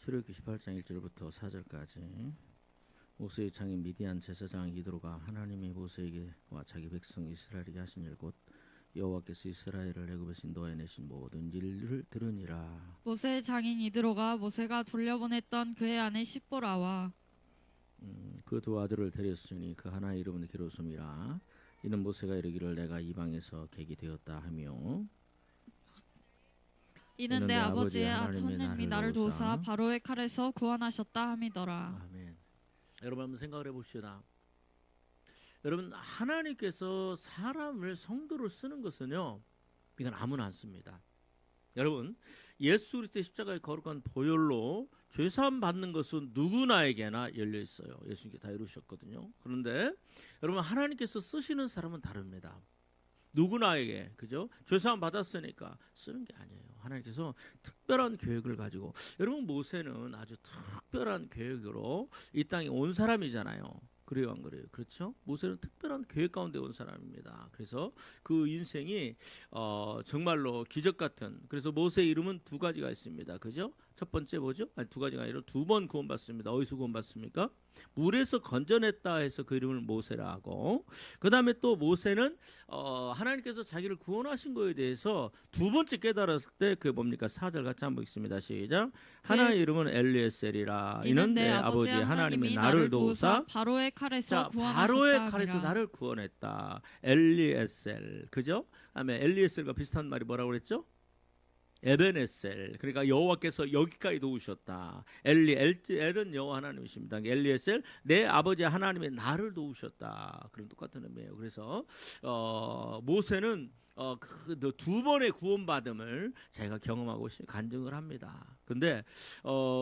출애굽기 18장 1절부터 4절까지 모세의 장인 미디안 제사장 이드로가 하나님이 모세에게와 자기 백성 이스라엘에게 하신 일 곧 여호와께서 이스라엘을 애굽에서 인도하여 내신 모든 일을 들으니라. 모세의 장인 이드로가 모세가 돌려보냈던 그의 아내 십보라와 그 두 아들을 데렸으니 그 하나의 이름은 게르솜이라. 이는 모세가 이르기를 내가 이방에서 객이 되었다 하며 이는 내 아버지의 하나님이 나를 도우사 바로의 칼에서 구원하셨다 함이더라. 아멘. 여러분 한번 생각을 해봅시다. 여러분 하나님께서 사람을 성도로 쓰는 것은요, 이건 아무나 안 씁니다. 여러분 예수 그리스도의 십자가의 거룩한 보혈로 죄사함 받는 것은 누구나에게나 열려 있어요. 예수님께 다 이루셨거든요. 그런데 여러분 하나님께서 쓰시는 사람은 다릅니다. 누구나에게, 그죠? 죄사함 받았으니까 쓰는 게 아니에요. 하나님께서 특별한 계획을 가지고, 여러분 모세는 아주 특별한 계획으로 이 땅에 온 사람이잖아요. 그래요, 안 그래요? 그렇죠? 모세는 특별한 계획 가운데 온 사람입니다. 그래서 그 인생이 정말로 기적 같은, 그래서 모세의 이름은 두 가지가 있습니다. 그죠? 첫 번째 뭐죠? 아니, 두 가지가 아니라 두 번 구원받습니다. 어디서 구원받습니까? 물에서 건져냈다 해서 그 이름을 모세라 하고, 그 다음에 또 모세는 하나님께서 자기를 구원하신 거에 대해서 두 번째 깨달았을 때 그게 뭡니까? 4절 같이 한번 읽습니다. 시작. 하나의 이름은 엘리에셀이라. 이는 내 아버지 하나님이 나를 도우사 바로의 칼에서 구원하셨다. 바로의 칼에서 나를 구원했다. 엘리에셀, 그죠? 다음에 엘리에셀과 비슷한 말이 뭐라고 그랬죠? 에베네셀. 그러니까 여호와께서 여기까지 도우셨다. 엘은 여호와 하나님이십니다. 엘리에셀, 내 아버지 하나님이 나를 도우셨다. 그런 똑같은 의미예요. 그래서 모세는 그 두 번의 구원받음을 자기가 경험하고 간증을 합니다. 근데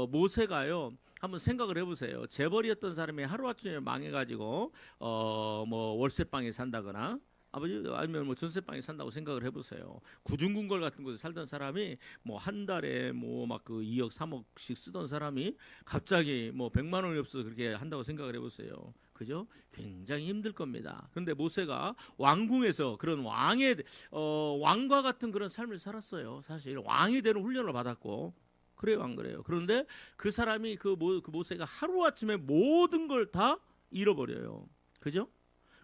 모세가요, 한번 생각을 해보세요. 재벌이었던 사람이 하루아침에 망해가지고 뭐 월세방에 산다거나 아버지 아니면 뭐 전세방에 산다고 생각을 해보세요. 구중궁궐 같은 곳에 살던 사람이 뭐 한 달에 뭐 막 그 2억 3억씩 쓰던 사람이 갑자기 뭐 100만 원이 없어서 그렇게 한다고 생각을 해보세요. 그죠? 굉장히 힘들 겁니다. 그런데 모세가 왕궁에서 그런 왕과 같은 그런 삶을 살았어요. 사실 왕이 되는 훈련을 받았고. 그래요, 안 그래요? 그런데 그 사람이 그 모세가 하루아침에 모든 걸 다 잃어버려요. 그죠?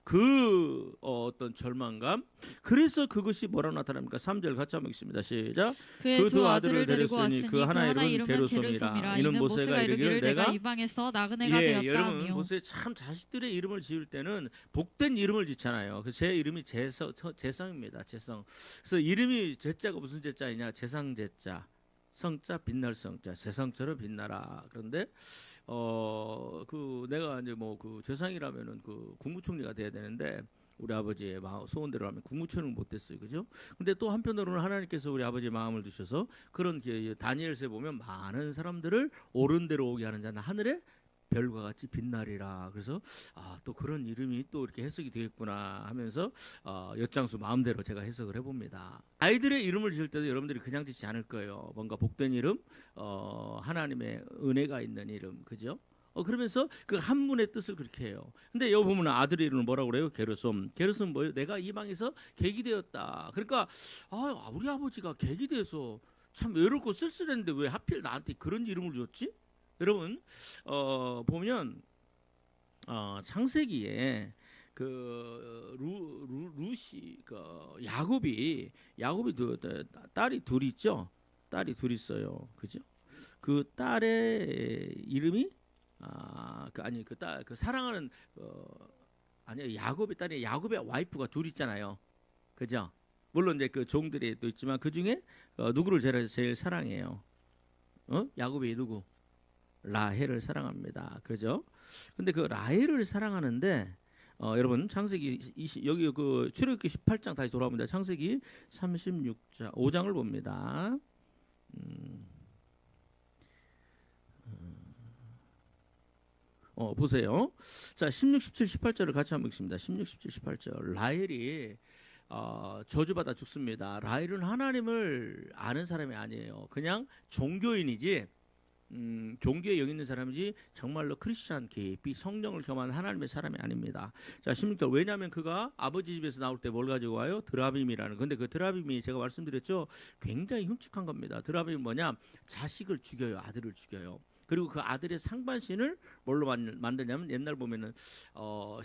그 어떤 절망감, 그래서 그것이 뭐라고 나타납니까? 3절 같이 한번 읽습니다. 시작. 그 두 아들을 데렸으니 그 하나의 이름은 게르솜이라. 이는 모세가 이르기를 내가 이방에서 나그네가 되었다. 여러분 모세 참 자식들의 이름을 지을 때는 복된 이름을 짓잖아요. 제 이름이 재성입니다. 재성. 그래서 이름이 제자가 무슨 제자이냐? 재상제자. 성자 빛날 성자. 재성처럼 빛나라. 그런데 내가 이제 뭐 그 재상이라면은 그 국무총리가 돼야 되는데 우리 아버지의 소원대로 하면 국무총리는 못 됐어요. 그죠? 근데 또 한편으로는 하나님께서 우리 아버지의 마음을 두셔서 그런 다니엘서에 보면 많은 사람들을 옳은 대로 오게 하는 자는 하늘에 별과 같이 빛나리라. 그래서 또 그런 이름이 또 이렇게 해석이 되겠구나 하면서 엿장수 마음대로 제가 해석을 해봅니다. 아이들의 이름을 지을 때도 여러분들이 그냥 짓지 않을 거예요. 뭔가 복된 이름, 하나님의 은혜가 있는 이름, 그죠? 그러면서 그 한 분의 뜻을 그렇게 해요. 근데 여기 보면 아들의 이름은 뭐라고 그래요? 게르솜. 게르솜 뭐예요? 내가 이방에서 객이 되었다. 그러니까 우리 아버지가 객이 돼서 참 외롭고 쓸쓸했는데 왜 하필 나한테 그런 이름을 줬지? 여러분 보면 창세기에 그 루시 그 야곱이 딸이 둘 있죠. 딸이 둘 있어요. 그죠? 그 딸의 이름이 그 사랑하는 아니요, 야곱의 딸이 야곱의 와이프가 둘 있잖아요. 그죠? 물론 이제 그 종들이 또 있지만 그 중에 누구를 제일 사랑해요? 야곱이 누구? 라헬을 사랑합니다. 그죠? 근데 그 라헬을 사랑하는데 여러분 창세기 여기 그 출애굽기 18장 다시 돌아옵니다. 창세기 36장 5장을 봅니다. 보세요. 자, 16, 17, 18절을 같이 한번 읽습니다. 16, 17, 18절. 라헬이 저주받아 죽습니다. 라헬은 하나님을 아는 사람이 아니에요. 그냥 종교인이지 종교에 영 있는 사람이지 정말로 크리스찬 깊이 성령을 겸한 하나님의 사람이 아닙니다. 자, 16절. 왜냐하면 그가 아버지 집에서 나올 때 뭘 가지고 와요? 드라빔이라는. 근데 그 드라빔이 제가 말씀드렸죠. 굉장히 흉측한 겁니다. 드라빔이 뭐냐? 자식을 죽여요. 아들을 죽여요. 그리고 그 아들의 상반신을 뭘로 만드냐면 옛날 보면은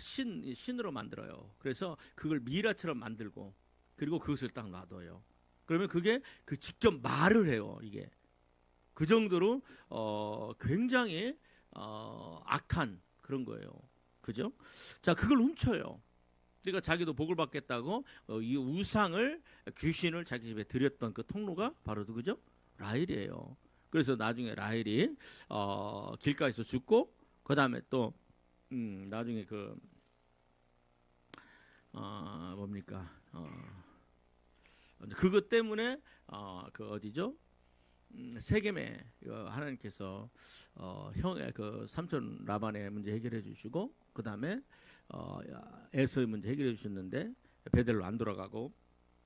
신으로 만들어요. 그래서 그걸 미라처럼 만들고 그리고 그것을 딱 놔둬요. 그러면 그게 그 직접 말을 해요. 이게 그 정도로 굉장히 악한 그런 거예요. 그죠? 자, 그걸 훔쳐요. 그러니까 자기도 복을 받겠다고 이 우상을 귀신을 자기 집에 들였던 그 통로가 바로 누구죠? 라헬이에요. 그래서 나중에 라헬이 길가에서 죽고 그 다음에 또 나중에 그 뭡니까? 그것 때문에 그 어디죠? 세겜에 하나님께서 형의 그 삼촌 라반의 문제 해결해 주시고 그 다음에 에서의 문제 해결해 주셨는데 베델로 안 돌아가고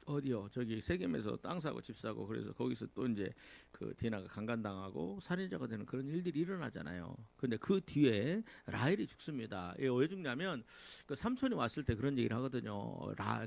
어디요? 저기 세겜에서 땅 사고 집 사고 그래서 거기서 또 이제 그 디나가 강간당하고 살인자가 되는 그런 일들이 일어나잖아요. 근데 그 뒤에 라헬이 죽습니다. 왜 죽냐면 그 삼촌이 왔을 때 그런 얘기를 하거든요.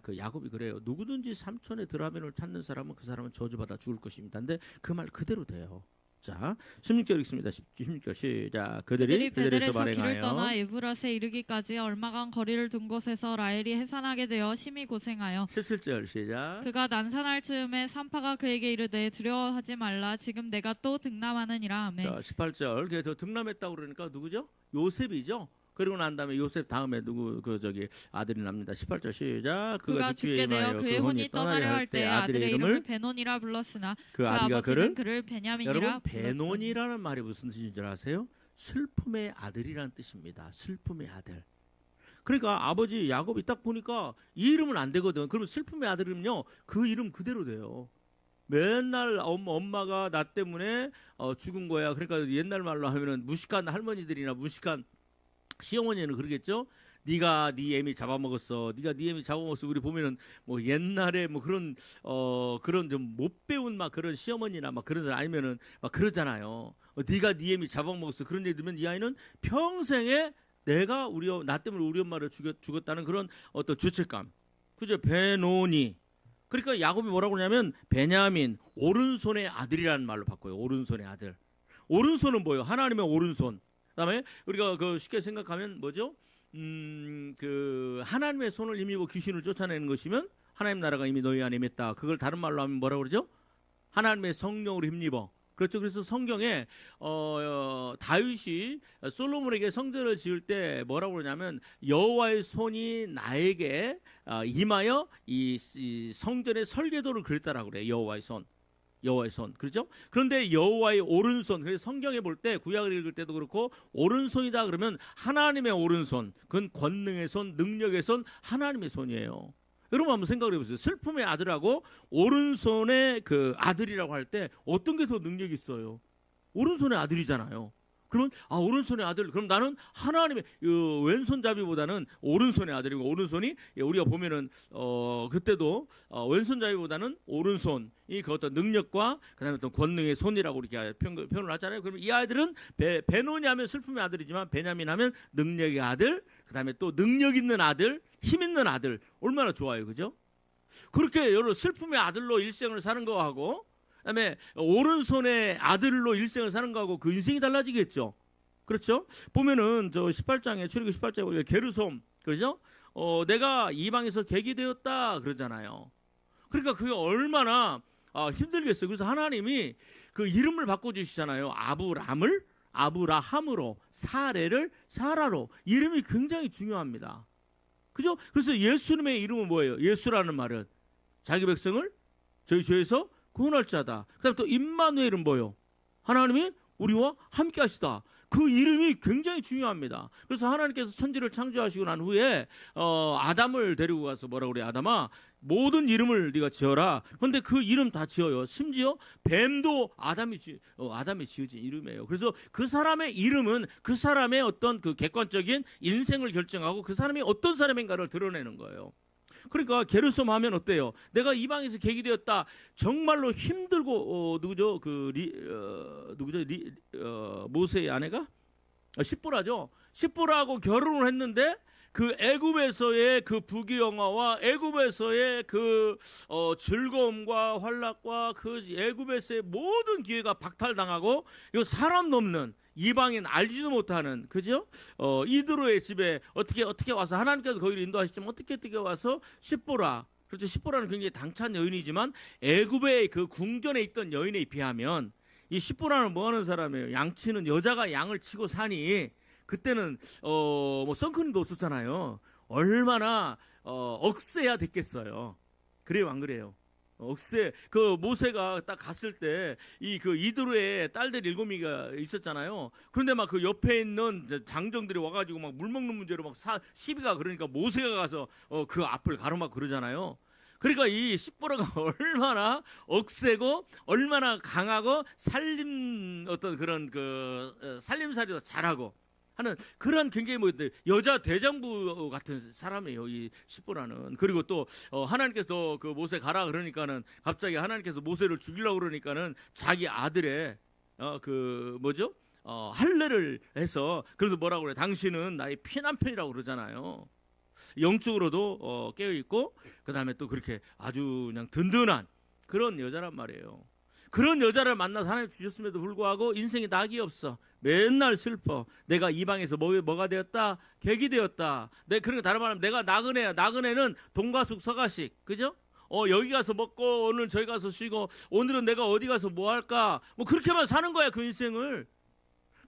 그 야곱이 그래요. 누구든지 삼촌의 드라벤을 찾는 사람은 그 사람은 저주받아 죽을 것입니다. 근데 그 말 그대로 돼요. 자, 16절 읽습니다. 16절 시작. 그들이 베델에서 길을 떠나 에브랏에 이르기까지 얼마간 거리를 둔 곳에서 라헬이 해산하게 되어 심히 고생하여 17절 시작. 그가 난산할 즈음에 산파가 그에게 이르되 두려워하지 말라 지금 내가 또 등남하느니라 하매. 자, 18절. 그래서 등남했다고 그러니까 누구죠? 요셉이죠. 그리고 난 다음에 요셉 다음에 누구 아들이 납니다. 18절 시작. 그가 죽게 되어 그의 혼이 떠나려 할 때 아들의 이름을 베논이라 불렀으나 그 아버지는 그를 베냐민이라 여러분 베논이라는 말이 무슨 뜻인 줄 아세요? 슬픔의 아들이라는 뜻입니다. 슬픔의 아들. 그러니까 아버지 야곱이 딱 보니까 이 이름은 안 되거든. 그러면 슬픔의 아들은요 그 이름 그대로 돼요. 맨날 엄마가 나 때문에 죽은 거야. 그러니까 옛날 말로 하면은 무식한 할머니들이나 무식한 시어머니는 그러겠죠. 네가 네 애미 잡아먹었어. 네가 네 애미 잡아먹었어. 우리 보면은 뭐 옛날에 뭐 그런 좀 못 배운 막 그런 시어머니나 막 그런 아니면은 막 그러잖아요. 네가 네 애미 잡아먹었어. 그런 얘기 들으면 이 아이는 평생에 내가 나 때문에 우리 엄마를 죽였다는 그런 어떤 죄책감. 그죠? 베노니. 그러니까 야곱이 뭐라고 그러냐면 베냐민 오른손의 아들이라는 말로 바꿔요. 오른손의 아들. 오른손은 뭐예요? 하나님의 오른손. 그다음에 우리가 그 쉽게 생각하면 뭐죠? 그 하나님의 손을 힘입고 귀신을 쫓아내는 것이면 하나님 나라가 이미 너희 안에 임했다. 그걸 다른 말로 하면 뭐라고 그러죠? 하나님의 성령으로 힘입어. 그렇죠. 그래서 성경에 다윗이 솔로몬에게 성전을 지을 때 뭐라고 그러냐면 여호와의 손이 나에게 임하여 이 성전의 설계도를 그렸다라고 그래요. 여호와의 손. 그렇죠? 그런데 여호와의 오른손, 그래서 성경에 볼 때 구약을 읽을 때도 그렇고 오른손이다 그러면 하나님의 오른손, 그건 권능의 손, 능력의 손, 하나님의 손이에요. 여러분 한번 생각을 해보세요. 슬픔의 아들하고 오른손의 그 아들이라고 할 때 어떤 게 더 능력이 있어요? 오른손의 아들이잖아요. 그러면 오른손의 아들, 그럼 나는 하나님의 왼손잡이보다는 오른손의 아들이고, 오른손이 우리가 보면은 그때도 왼손잡이보다는 오른손이 그 어떤 능력과 그다음에 어떤 권능의 손이라고 이렇게 표현을 하잖아요. 그러면 이 아이들은 베논이 하면 슬픔의 아들이지만 베냐민 하면 능력의 아들, 그다음에 또 능력 있는 아들, 힘 있는 아들. 얼마나 좋아요, 그죠? 그렇게 여러 슬픔의 아들로 일생을 사는 거하고 그다음에 오른손의 아들로 일생을 사는 거하고 그 인생이 달라지겠죠. 그렇죠? 보면은 저 18장에 출애굽기 18장에 보면 게르솜, 그렇죠? 내가 이방에서 객이 되었다 그러잖아요. 그러니까 그게 얼마나 힘들겠어요. 그래서 하나님이 그 이름을 바꿔 주시잖아요. 아브라함으로, 사레를 사라로. 이름이 굉장히 중요합니다. 그죠? 그래서 예수님의 이름은 뭐예요? 예수라는 말은 자기 백성을 저희 죄에서 구원할 자다. 그 다음에 또 임마누엘은 뭐요? 하나님이 우리와 함께 하시다. 그 이름이 굉장히 중요합니다. 그래서 하나님께서 천지를 창조하시고 난 후에 아담을 데리고 가서 뭐라고 그래요? 아담아, 모든 이름을 네가 지어라. 그런데 그 이름 다 지어요. 심지어 뱀도 아담이 지어진 이름이에요. 그래서 그 사람의 이름은 그 사람의 어떤 그 객관적인 인생을 결정하고 그 사람이 어떤 사람인가를 드러내는 거예요. 그러니까 게르솜 하면 어때요? 내가 이방에서 객이 되었다. 정말로 힘들고 누구죠? 모세의 아내가 십보라죠. 십보라하고 결혼을 했는데 그 애굽에서의 그 부귀영화와 애굽에서의 그 즐거움과 환락과 그 애굽에서의 모든 기회가 박탈당하고 이 사람 넘는 이방인 알지도 못하는 그죠? 이드로의 집에 어떻게 와서 하나님께서 거기를 인도하시지만 어떻게 와서 십보라 그렇죠. 십보라는 굉장히 당찬 여인이지만 애굽의 그 궁전에 있던 여인에 비하면 이 십보라는 뭐 하는 사람이에요? 양치는 여자가 양을 치고 사니 그때는 뭐 선크림도 없었잖아요. 얼마나 억세야 됐겠어요. 그래요, 안 그래요? 억세. 그 모세가 딱 갔을 때 이 그 이드로의 딸들 7명이가 있었잖아요. 그런데 막 그 옆에 있는 장정들이 와가지고 막 물 먹는 문제로 막 시비가 그러니까 모세가 가서 그 앞을 가로막고 그러잖아요. 그러니까 이 십보라가 얼마나 억세고 얼마나 강하고 어떤 그런 그 살림살이도 잘하고 하는 그런 굉장히 뭐 여자 대장부 같은 사람이에요. 이 십보라는. 그리고 또 하나님께서 그 모세 가라 그러니까는 갑자기 하나님께서 모세를 죽이려고 그러니까는 자기 아들의 할례를 해서 그래서 뭐라고 그래? 당신은 나의 피난편이라고 그러잖아요. 영적으로도 깨어 있고 그다음에 또 그렇게 아주 그냥 든든한 그런 여자란 말이에요. 그런 여자를 만나서 하나님 주셨음에도 불구하고 인생에 낙이 없어. 맨날 슬퍼. 내가 이방에서 뭐가 되었다? 객이 되었다. 그러니까 다른 말하면 내가 나그네야. 나그네는 동가숙 서가식. 그죠? 여기 가서 먹고 오늘 저기 가서 쉬고 오늘은 내가 어디 가서 뭐 할까? 뭐 그렇게만 사는 거야 그 인생을.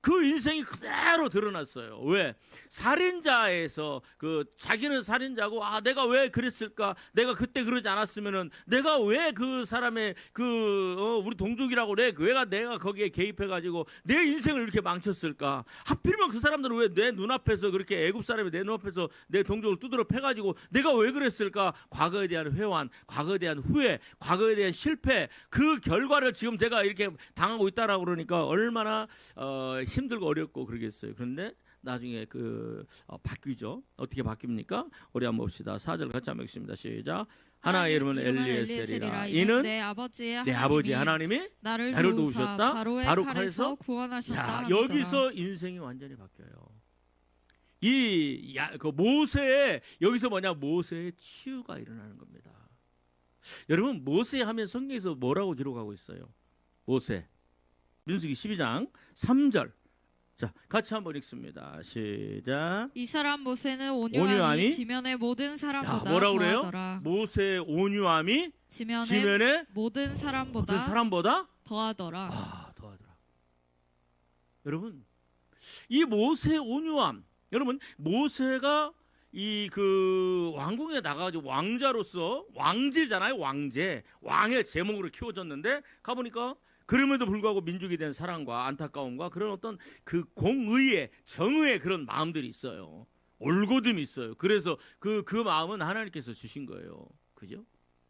그 인생이 그대로 드러났어요. 왜? 살인자에서 자기는 살인자고 내가 왜 그랬을까? 내가 그때 그러지 않았으면은 내가 왜 그 사람의 우리 동족이라고 그래? 내가 거기에 개입해가지고 내 인생을 이렇게 망쳤을까? 하필이면 그 사람들은 왜 내 눈앞에서 그렇게 애굽 사람이 내 눈앞에서 내 동족을 두드려 패가지고 내가 왜 그랬을까? 과거에 대한 회환, 과거에 대한 후회, 과거에 대한 실패 그 결과를 지금 제가 이렇게 당하고 있다라고 그러니까 얼마나 힘들고 어렵고 그러겠어요. 그런데 나중에 바뀌죠. 어떻게 바뀝니까? 우리 한번 봅시다. 4절 같이 한번 읽습니다. 시작. 하나의 이름은 엘리에셀이라. 이는 내 아버지 하나님이 나를 도우셨다. 바로 칼에서 구원하셨다. 여기서 인생이 완전히 바뀌어요. 모세의 여기서 뭐냐? 모세의 치유가 일어나는 겁니다. 여러분 모세 하면 성경에서 뭐라고 기록하고 있어요? 모세. 민수기 12장 3절. 자, 같이 한번 읽습니다. 시작. 이 사람 모세는 온유함이 지면의 모든 사람보다 뭐라고 그래요? 더하더라. 모세의 온유함이 지면의 모든 사람보다 더하더라. 더하더라. 여러분, 이 모세의 온유함, 여러분 모세가 왕궁에 나가가지고 왕자로서 왕제잖아요, 왕제. 왕의 제목으로 키워졌는데 가보니까 그럼에도 불구하고 민족에 대한 사랑과 안타까움과 그런 어떤 그 공의의 정의의 그런 마음들이 있어요. 올곧음이 있어요. 그래서 그 마음은 하나님께서 주신 거예요. 그죠?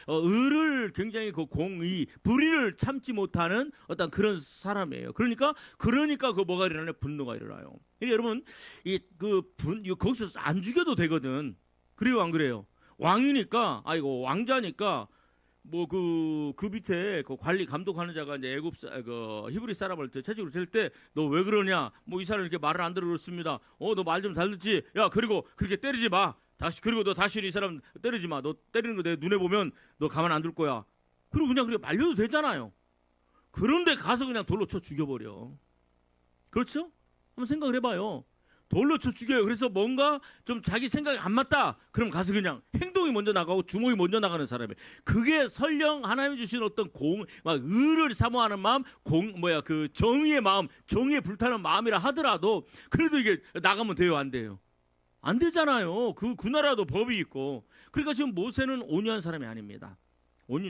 의를 굉장히 공의, 불의를 참지 못하는 어떤 그런 사람이에요. 그러니까 뭐가 일어나요? 분노가 일어나요. 여러분, 거기서 안 죽여도 되거든. 그래요, 안 그래요? 왕이니까, 왕자니까, 그 밑에 관리 감독하는 자가 이제 히브리 사람을 채찍으로 칠 때 너 왜 그러냐? 이 사람 이렇게 말을 안 들어 그렇습니다. 너 말 좀 잘 듣지? 야, 그리고 그렇게 때리지 마. 그리고 너 다시 이 사람 때리지 마. 너 때리는 거 내 눈에 보면 너 가만 안 둘 거야. 그리고 그냥 말려도 되잖아요. 그런데 가서 그냥 돌로 쳐 죽여버려. 그렇죠? 한번 생각을 해봐요. 돌로 쳐 죽여요. 그래서 뭔가 좀 자기 생각이 안 맞다. 그럼 가서 그냥 행동이 먼저 나가고 주먹이 먼저 나가는 사람이에요. 그게 설령 하나님이 주신 어떤 의를 사모하는 마음, 정의의 마음, 정의에 불타는 마음이라 하더라도 그래도 이게 나가면 돼요, 안 돼요? 안 되잖아요. 그 나라도 법이 있고. 그러니까 지금 모세는 온유한 사람이 아닙니다.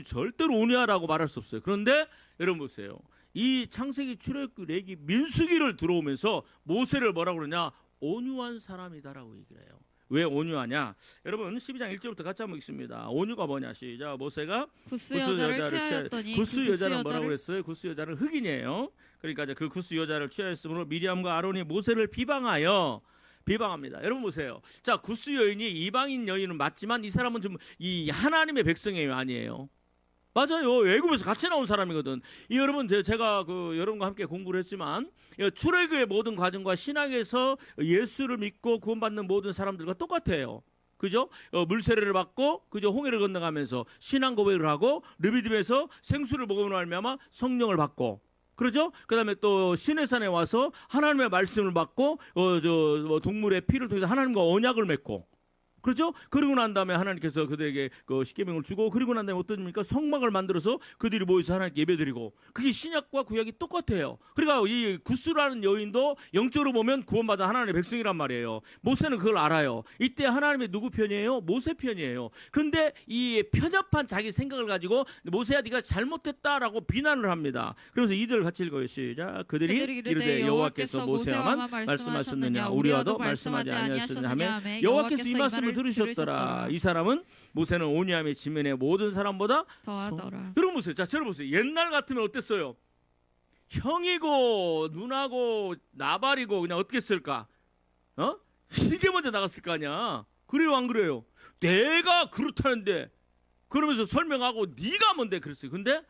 절대로 온유하라고 말할 수 없어요. 그런데 여러분 보세요. 이 창세기, 출애굽기, 레위기, 민수기를 들어오면서 모세를 뭐라고 그러냐? 온유한 사람이다라고 얘기를 해요. 왜 온유하냐? 여러분 12장 1절부터 같이 한번 읽습니다. 온유가 뭐냐? 시작. 모세가 구스 여자를 취하였더니 구스 여자는 뭐라고 그랬어요? 구스 여자는 흑인이에요. 그러니까 그 구스 여자를 취하였으므로 미리암과 아론이 모세를 비방하여 비방합니다. 여러분 보세요. 자, 구스 여인이 이방인 여인은 맞지만 이 사람은 좀 이 하나님의 백성이에요, 아니에요? 맞아요. 애굽에서 같이 나온 사람이거든. 이 여러분 제가 그 여러분과 함께 공부를 했지만 출애굽의 모든 과정과 신학에서 예수를 믿고 구원받는 모든 사람들과 똑같아요. 그죠? 물세례를 받고 그죠? 홍해를 건너가면서 신앙 고백을 하고 르비딤에서 생수를 먹음으로 말미암아 성령을 받고 그러죠? 그다음에 또 시내산에 와서 하나님의 말씀을 받고 동물의 피를 통해서 하나님과 언약을 맺고 그렇죠? 그러고 난 다음에 하나님께서 그들에게 그 십계명을 주고 그리고 난 다음에 어떠십니까? 성막을 만들어서 그들이 모여서 하나님께 예배드리고 그게 신약과 구약이 똑같아요. 그러니까 이 구스라는 여인도 영적으로 보면 구원받은 하나님의 백성이란 말이에요. 모세는 그걸 알아요. 이때 하나님의 누구 편이에요? 모세 편이에요. 그런데 이 편협한 자기 생각을 가지고 모세야 네가 잘못했다라고 비난을 합니다. 그래서 이들 같이 읽어요. 시작. 그들이 이르되 여호와께서 모세와만 말씀하셨느냐 우리와도 말씀하지 아니하셨느냐 하며 여호와께서 이 말씀을 들으셨더라. 이 사람은 모세는 오니함의 지면의 모든 사람보다 더하더라. 여러분 보세요. 자, 저를 보세요. 옛날 같으면 어땠어요? 형이고 누나고 나발이고 그냥 어떻게 쓸까? 이게 먼저 나갔을 거 아니야. 그래요, 안 그래요? 내가 그렇다는데 그러면서 설명하고 네가 뭔데 그랬어요. 근데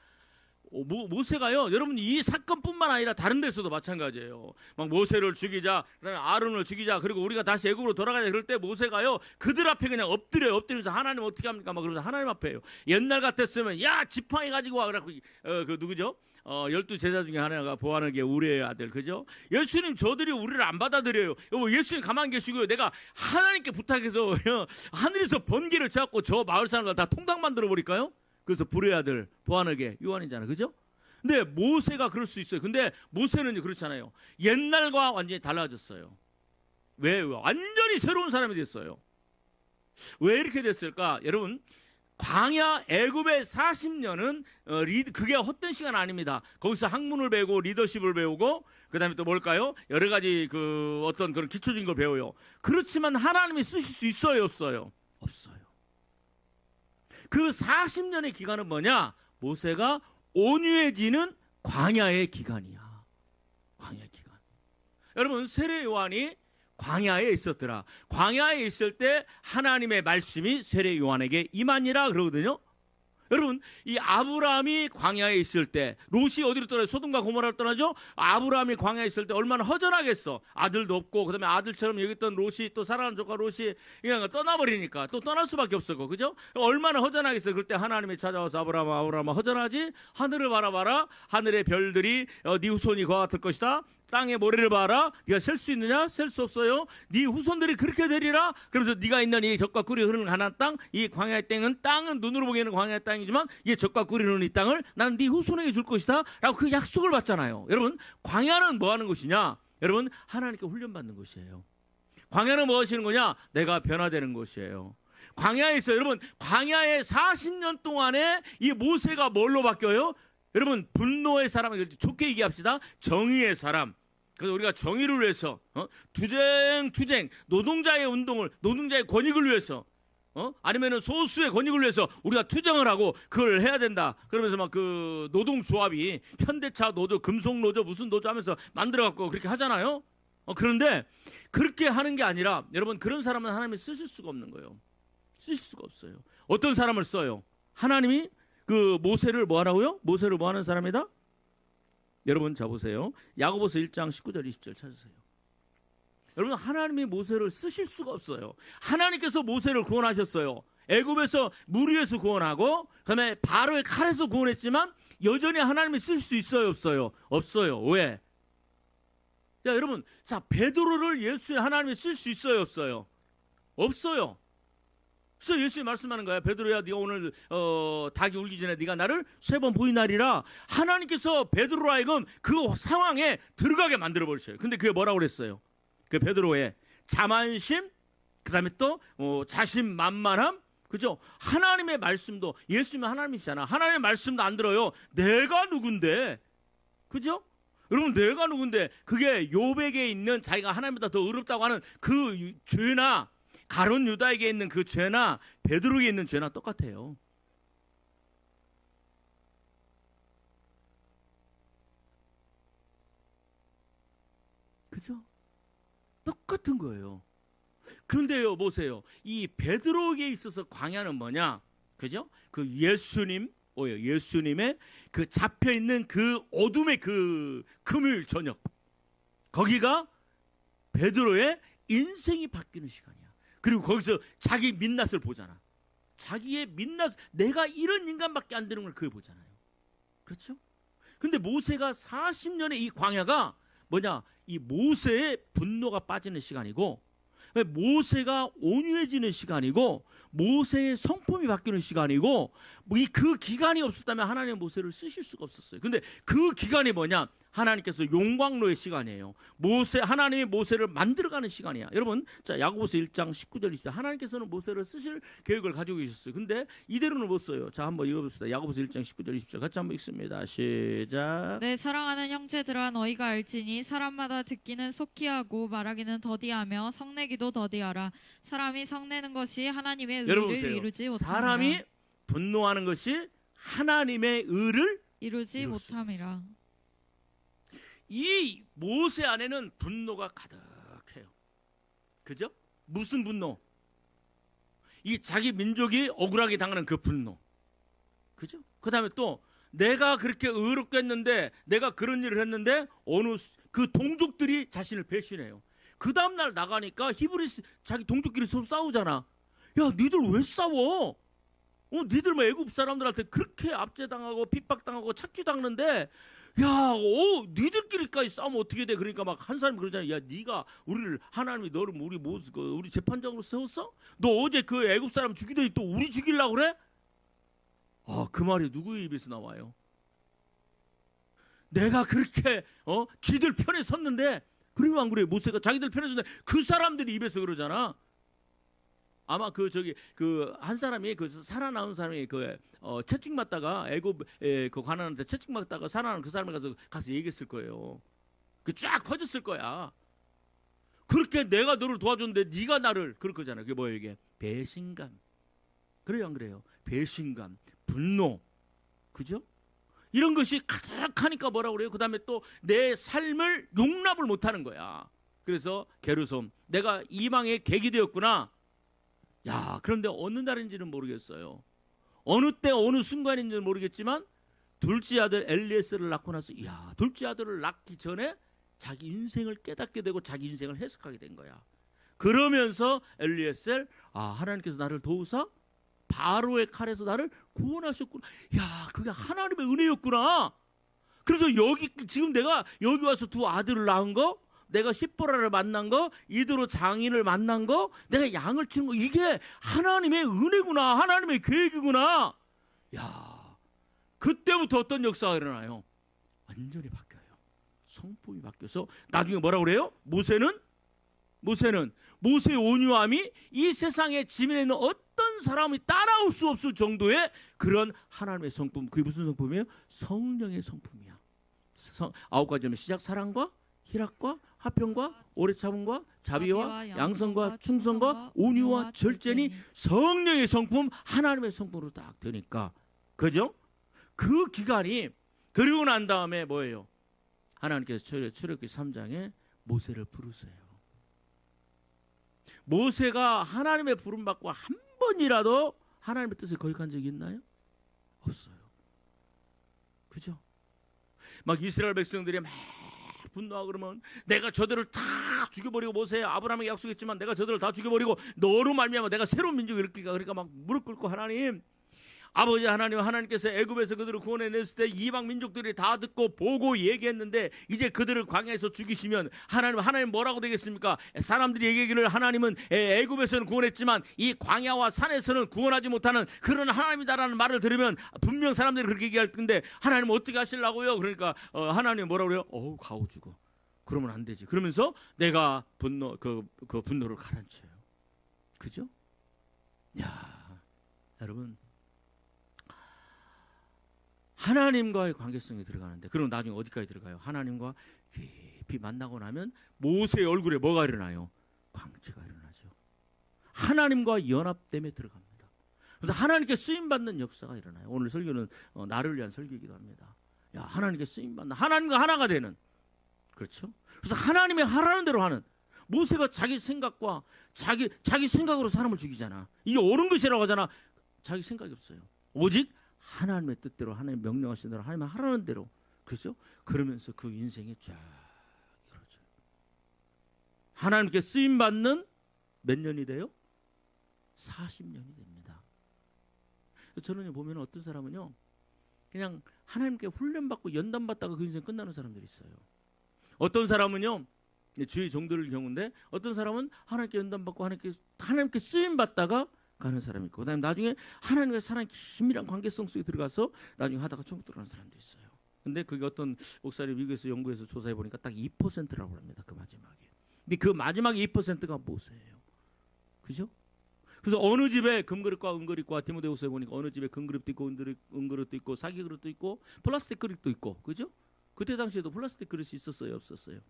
모세가요, 여러분 이 사건뿐만 아니라 다른 데서도 마찬가지예요. 막 모세를 죽이자, 그다음에 아론을 죽이자, 그리고 우리가 다시 애굽으로 돌아가자 그럴 때 모세가요 그들 앞에 그냥 엎드려서 하나님 어떻게 합니까? 막 그러면서 하나님 앞에요. 옛날 같았으면 야 지팡이 가지고 와 그래갖고 그 누구죠? 12제자 중에 하나가 보아하게 우리의 아들, 그죠? 예수님 저들이 우리를 안 받아들여요. 예수님 가만히 계시고요. 내가 하나님께 부탁해서 하늘에서 번개를 쳐갖고 저 마을 사람들 다 통닭 만들어 버릴까요? 그래서 불의 아들 보아하게 요한이잖아, 그죠? 근데 모세가 그럴 수 있어요. 근데 모세는 그렇잖아요. 옛날과 완전히 달라졌어요. 왜? 완전히 새로운 사람이 됐어요. 왜 이렇게 됐을까? 여러분, 광야 애굽의 40년은 그게 헛된 시간 아닙니다. 거기서 학문을 배우고 리더십을 배우고 그다음에 또 뭘까요? 여러 가지 그 어떤 그런 기초적인 걸 배워요. 그렇지만 하나님이 쓰실 수 있어요, 없어요? 없어요. 그 40년의 기간은 뭐냐? 모세가 온유해지는 광야의 기간이야. 광야의 기간. 여러분, 세례 요한이 광야에 있었더라. 광야에 있을 때 하나님의 말씀이 세례 요한에게 임하니라 그러거든요. 여러분, 이 아브라함이 광야에 있을 때, 롯이 어디로 떠나요? 소돔과 고모라로 떠나죠? 아브라함이 광야에 있을 때 얼마나 허전하겠어. 아들도 없고, 그 다음에 아들처럼 여기 있던 롯이, 또 사랑하는 조카 롯이 그냥 떠나버리니까 또 떠날 수밖에 없었고, 그죠? 얼마나 허전하겠어. 그럴 때 하나님이 찾아와서 아브라함아 허전하지? 하늘을 바라봐라. 하늘의 별들이 네 후손이 그와 같을 것이다. 땅의 모래를 봐라. 네가 셀 수 있느냐? 셀 수 없어요. 네 후손들이 그렇게 되리라. 그러면서 네가 있는 이 젖과 꿀이 흐르는 가나안 땅, 이 광야의 땅은 눈으로 보기에는 광야의 땅이지만 이게 젖과 꿀이 흐르는 이 땅을 나는 네 후손에게 줄 것이다. 라고 그 약속을 받잖아요. 여러분, 광야는 뭐 하는 것이냐? 여러분, 하나님께 훈련받는 것이에요. 광야는 뭐 하시는 거냐? 내가 변화되는 것이에요. 광야에 있어요. 여러분, 광야의 40년 동안에 이 모세가 뭘로 바뀌어요? 여러분, 분노의 사람, 좋게 얘기합시다. 정의의 사람. 그래서 우리가 정의를 위해서 투쟁 노동자의 운동을 노동자의 권익을 위해서 아니면은 소수의 권익을 위해서 우리가 투쟁을 하고 그걸 해야 된다. 그러면서 막 그 노동조합이 현대차 노조, 금속 노조, 무슨 노조 하면서 만들어 갖고 그렇게 하잖아요. 그런데 그렇게 하는 게 아니라 여러분, 그런 사람은 하나님이 쓰실 수가 없는 거예요. 쓰실 수가 없어요. 어떤 사람을 써요? 하나님이 그 모세를 뭐 하라고요? 모세를 뭐 하는 사람이다? 여러분, 자 보세요. 야고보서 1장 19절 20절 찾으세요. 여러분, 하나님이 모세를 쓰실 수가 없어요. 하나님께서 모세를 구원하셨어요. 애굽에서 물 위에서 구원하고 그다음에 바로의 칼에서 구원했지만 여전히 하나님이 쓸 수 있어요, 없어요? 없어요. 왜? 자, 여러분, 자 베드로를 예수의 하나님이 쓸 수 있어요, 없어요? 없어요. 그래서 예수님이 말씀하는 거야. 베드로야, 네가 오늘 닭이 울기 전에 네가 나를 3번 부인하리라. 하나님께서 베드로로 하여금 그 상황에 들어가게 만들어 버리셔요. 근데 그게 뭐라고 그랬어요? 그 베드로의 자만심, 그다음에 또 자신만만함, 그죠? 하나님의 말씀도, 예수님은 하나님이시잖아. 하나님의 말씀도 안 들어요. 내가 누군데, 그죠? 여러분, 내가 누군데, 그게 욥에게 있는 자기가 하나님보다 더 의롭다고 하는 그 죄나 가룟 유다에게 있는 그 죄나 베드로에게 있는 죄나 똑같아요. 그죠? 똑같은 거예요. 그런데요, 보세요. 이 베드로에게 있어서 광야는 뭐냐? 그죠? 그 예수님의 그 잡혀 있는 그 어둠의 그 금요일 저녁. 거기가 베드로의 인생이 바뀌는 시간이야. 그리고 거기서 자기 민낯을 보잖아. 자기의 민낯, 내가 이런 인간밖에 안 되는 걸 그걸 보잖아요. 그렇죠? 근데 모세가 40년의 이 광야가 뭐냐? 이 모세의 분노가 빠지는 시간이고, 모세가 온유해지는 시간이고, 모세의 성품이 바뀌는 시간이고, 그 기간이 없었다면 하나님은 모세를 쓰실 수가 없었어요. 근데 그 기간이 뭐냐? 하나님께서 용광로의 시간이에요. 하나님이 모세를 만들어가는 시간이야. 여러분, 자, 야고보서 1장 19절 20절. 하나님께서는 모세를 쓰실 계획을 가지고 계셨어요. 근데 이대로는 못 써요. 자, 한번 읽어봅시다. 야고보서 1장 19절 20절. 같이 한번 읽습니다. 시작. 내 사랑하는 형제들아, 너희가 알지니 사람마다 듣기는 속히 하고 말하기는 더디하며 성내기도 더디하라. 사람이 성내는 것이 하나님의 의를 이루지 못함이라. 사람이 분노하는 것이 하나님의 의를 이루지 못함이라. 이 모세 안에는 분노가 가득해요. 그죠? 무슨 분노? 이 자기 민족이 억울하게 당하는 그 분노. 그죠? 그 다음에 또 내가 그렇게 의롭게 했는데, 내가 그런 일을 했는데 어느 그 동족들이 자신을 배신해요. 그 다음날 나가니까 히브리 자기 동족끼리 서로 싸우잖아. 야, 니들 왜 싸워? 니들 뭐 애굽 사람들한테 그렇게 압제당하고 핍박당하고 착취당하는데, 야, 니들끼리까지 싸우면 어떻게 돼? 그러니까 막 한 사람이 그러잖아. 야, 네가 하나님이 너를 우리 재판장으로 세웠어? 너 어제 그 애굽 사람 죽이더니 또 우리 죽이려고 그래? 그 말이 누구의 입에서 나와요? 내가 그렇게 지들 편에 섰는데, 그러면 안 그래? 모세가 자기들 편에 섰는데 그 사람들이 입에서 그러잖아. 아마 한 사람이 살아나온 사람이 채찍 맞다가 애굽 그 관원한테 채찍 맞다가 살아나는 그 사람이 가서 얘기했을 거예요. 그 쫙 퍼졌을 거야. 그렇게 내가 너를 도와줬는데 네가 나를 그럴 거잖아. 그게 뭐예요, 이게? 배신감. 그래요, 안 그래요? 배신감, 분노, 그죠? 이런 것이 가득하니까 뭐라고 그래요? 그 다음에 또 내 삶을 용납을 못하는 거야. 그래서 게르솜, 내가 이방의 객이 되었구나. 야, 그런데 어느 날인지는 모르겠어요. 어느 때 어느 순간인지는 모르겠지만 둘째 아들 엘리에셀을 낳고 나서, 이야, 둘째 아들을 낳기 전에 자기 인생을 깨닫게 되고 자기 인생을 해석하게 된 거야. 그러면서 엘리에셀, 하나님께서 나를 도우사 바로의 칼에서 나를 구원하셨구나. 야, 그게 하나님의 은혜였구나. 그래서 지금 내가 여기 와서 두 아들을 낳은 거, 내가 십보라를 만난 거, 이드로 장인을 만난 거, 내가 양을 치는 거, 이게 하나님의 은혜구나. 하나님의 계획이구나. 야, 그때부터 어떤 역사가 일어나요? 완전히 바뀌어요. 성품이 바뀌어서 나중에 뭐라고 그래요? 모세의 온유함이 이 세상에 지면에 있는 어떤 사람이 따라올 수 없을 정도의 그런 하나님의 성품. 그게 무슨 성품이에요? 성령의 성품이야. 9가지는 시작: 사랑과 희락과 화평과 오래 참음과 자비와 양선과 충성과 온유와 절제니 성령의 성품, 하나님의 성품으로 딱 되니까, 그죠? 그 기간이, 그리고 난 다음에 뭐예요? 하나님께서 출애굽기 3장에 모세를 부르세요. 모세가 하나님의 부름 받고 한 번이라도 하나님의 뜻을 거역한 적이 있나요? 없어요. 그죠? 막 이스라엘 백성들이 막 분노하고 그러면, 내가 저들을 다 죽여버리고, 모세 아브라함에게 약속했지만 내가 저들을 다 죽여버리고 너로 말미암아 내가 새로운 민족을 일으키까. 그러니까 막 무릎 꿇고, 하나님, 아버지 하나님, 하나님께서 애굽에서 그들을 구원해냈을 때 이방 민족들이 다 듣고 보고 얘기했는데, 이제 그들을 광야에서 죽이시면 하나님 뭐라고 되겠습니까? 사람들이 얘기하기를 하나님은 애굽에서는 구원했지만 이 광야와 산에서는 구원하지 못하는 그런 하나님이다라는 말을 들으면 분명 사람들이 그렇게 얘기할 텐데, 하나님 어떻게 하시려고요? 그러니까 하나님 뭐라고 그래요? 가오 죽어. 그러면 안 되지. 그러면서 내가 그 분노를 가라앉혀요. 그죠? 야, 여러분, 하나님과의 관계성이 들어가는데, 그럼 나중에 어디까지 들어가요? 하나님과 깊이 만나고 나면 모세의 얼굴에 뭐가 일어나요? 광채가 일어나죠. 하나님과 연합 때문에 들어갑니다. 그래서 하나님께 쓰임받는 역사가 일어나요. 오늘 설교는 나를 위한 설교이기도 합니다. 야, 하나님께 쓰임받는, 하나님과 하나가 되는, 그렇죠? 그래서 하나님의 하라는 대로 하는, 모세가 자기 생각과 자기 생각으로 사람을 죽이잖아. 이게 옳은 것이라고 하잖아. 자기 생각이 없어요. 오직 하나님의 뜻대로, 하나님 명령하신 대로, 하나님 하라는 대로. 그렇죠? 그러면서 그 인생이 쫙 이루어져요. 하나님께 쓰임 받는 몇 년이 돼요? 40년이 됩니다. 저는 보면 어떤 사람은요, 그냥 하나님께 훈련받고 연단받다가 그 인생 끝나는 사람들이 있어요. 어떤 사람은요, 주의 종들의 경우인데, 어떤 사람은 하나님께 연단받고 하나님께 쓰임받다가 가는 사람이 있고, 그 다음에 나중에 하나님과 사람 긴밀한 관계성 속에 들어가서 나중에 하다가 천국 들어가는 사람도 있어요. 근데 그게 어떤 목사님 미국에서 연구해서 조사해 보니까 딱 2%라고 합니다. 그 마지막에. 근데 그 마지막 2%가 무엇이에요? 그죠? 그래서 어느 집에 금그릇과 은그릇과 디모데후서에 보니까 어느 집에 금그릇도 있고 은그릇도 있고 사기 그릇도 있고 플라스틱 그릇도 있고, 그죠? 그때 당시에도 플라스틱 그릇이 있었어요, 없었어요?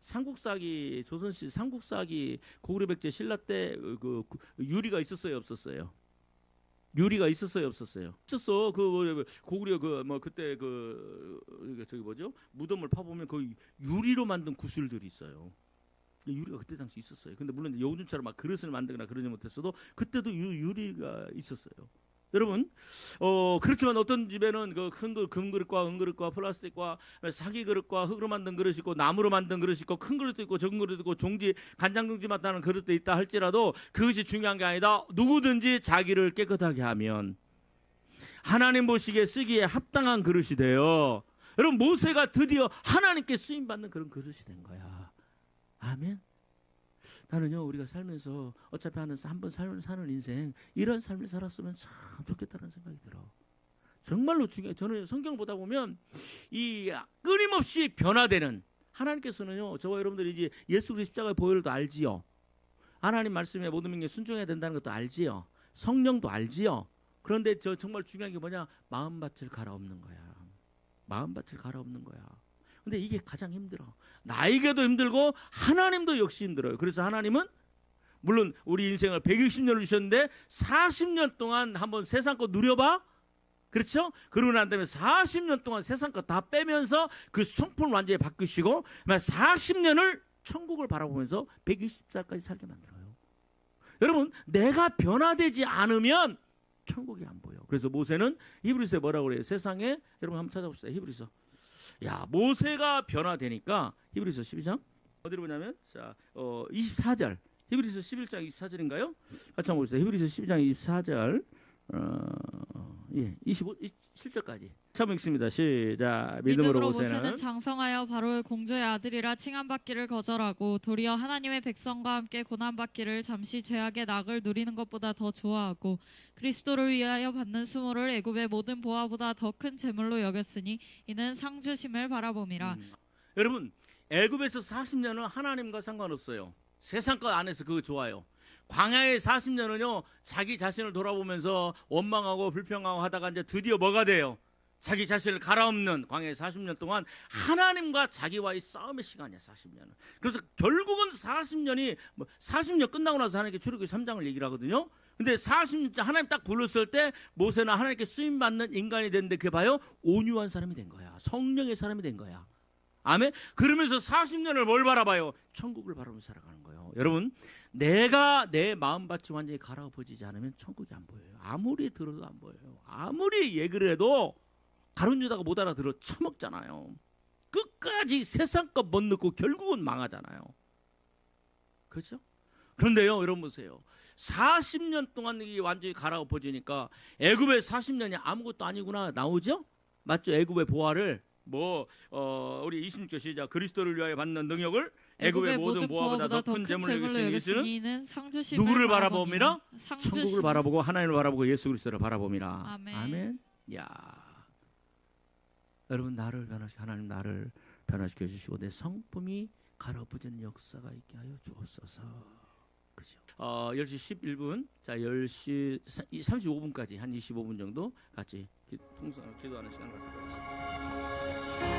삼국사기, 조선시 삼국사기 고구려 백제 신라 때 그 유리가 있었어요, 없었어요? 유리가 있었어요, 없었어요? 있었어. 그 고구려 그때 저기 뭐죠? 무덤을 파보면 그 유리로 만든 구슬들이 있어요. 유리가 그때 당시 있었어요. 근데 물론 요즘처럼 막 그릇을 만들거나 그러지 못했어도 그때도 유리가 있었어요. 여러분, 그렇지만 어떤 집에는 그 큰 금그릇과 은그릇과 플라스틱과 사기 그릇과 흙으로 만든 그릇이 있고 나무로 만든 그릇이 있고 큰 그릇도 있고 적은 그릇도 있고 종지 간장종지 맛나는 그릇도 있다 할지라도 그것이 중요한 게 아니다. 누구든지 자기를 깨끗하게 하면 하나님 보시기에 쓰기에 합당한 그릇이 돼요. 여러분, 모세가 드디어 하나님께 쓰임받는 그런 그릇이 된 거야. 아멘. 나는요, 우리가 살면서 어차피 한번 사는 인생, 이런 삶을 살았으면 참 좋겠다는 생각이 들어. 정말로 중요해. 저는 성경을 보다 보면 이 끊임없이 변화되는, 하나님께서는요, 저와 여러분들이 이제 예수 그리스도 십자가의 보혈도 알지요. 하나님 말씀에 모든 명령에 순종해야 된다는 것도 알지요. 성령도 알지요. 그런데 정말 중요한 게 뭐냐? 마음밭을 갈아엎는 거야. 마음밭을 갈아엎는 거야. 근데 이게 가장 힘들어. 나에게도 힘들고 하나님도 역시 힘들어요. 그래서 하나님은 물론 우리 인생을 160년을 주셨는데 40년 동안 한번 세상 거 누려봐. 그렇죠? 그러고 난 다음에 40년 동안 세상 거 다 빼면서 그 성품을 완전히 바꾸시고 40년을 천국을 바라보면서 120살까지 살게 만들어요. 여러분, 내가 변화되지 않으면 천국이 안 보여. 그래서 모세는 히브리서에 뭐라고 그래요? 세상에, 여러분 한번 찾아봅시다. 히브리서. 야, 모세가 변화되니까 히브리서 12장 어디로 보냐면 24절, 히브리서 11장 24절인가요? 같이 한번 보겠습니다. 히브리서 12장 24절 27절까지 처음 읽습니다. 시작. 믿음으로 모세는 장성하여 바로의 공주의 아들이라 칭함받기를 거절하고 도리어 하나님의 백성과 함께 고난받기를 잠시 죄악의 낙을 누리는 것보다 더 좋아하고 그리스도를 위하여 받는 수모를 애굽의 모든 보화보다 더 큰 재물로 여겼으니 이는 상 주심을 바라봄이라. 여러분, 애굽에서 40년은 하나님과 상관없어요. 세상 것 안에서 그거 좋아요. 광야의 40년은요, 자기 자신을 돌아보면서 원망하고 불평하고 하다가 이제 드디어 뭐가 돼요? 자기 자신을 갈아엎는 광야의 40년 동안 하나님과 자기와의 싸움의 시간이야, 40년은. 그래서 결국은 40년이, 40년 끝나고 나서 하나님께 출애굽기 3장을 얘기를 하거든요. 근데 40년, 하나님 딱 불렀을 때 모세는 하나님께 쓰임받는 인간이 됐는데 그게 봐요? 온유한 사람이 된 거야. 성령의 사람이 된 거야. 아멘? 그러면서 40년을 뭘 바라봐요? 천국을 바라보면서 살아가는 거예요. 여러분, 내가 내 마음밭이 완전히 갈아엎어지지 않으면 천국이 안 보여요. 아무리 들어도 안 보여요. 아무리 얘기를 해도 가룟유다가 못 알아들어 처먹잖아요. 끝까지 세상 것 못 넣고 결국은 망하잖아요. 그렇죠? 그런데요, 여러분 보세요. 40년 동안 이게 완전히 갈아엎어지니까 애굽의 40년이 아무것도 아니구나 나오죠? 맞죠? 애굽의 보화를 우리 26절 시작. 그리스도를 위하여 받는 능력을 애굽의 모든 보화보다 더 큰 재물로 여겼으니 이는 누구를 바라봄이라? 천국을 바라보고 하나님을 바라보고 예수 그리스도를 바라봄이라. 아멘. 아멘. 야, 여러분, 하나님 나를 변화시켜 주시고 내 성품이 갈아엎어지는 역사가 있게 하여 주옵소서. 그죠? 10시 11분, 자 10시 35분까지 한 25분 정도 같이 기도하는 시간 갖도록 하겠습니다.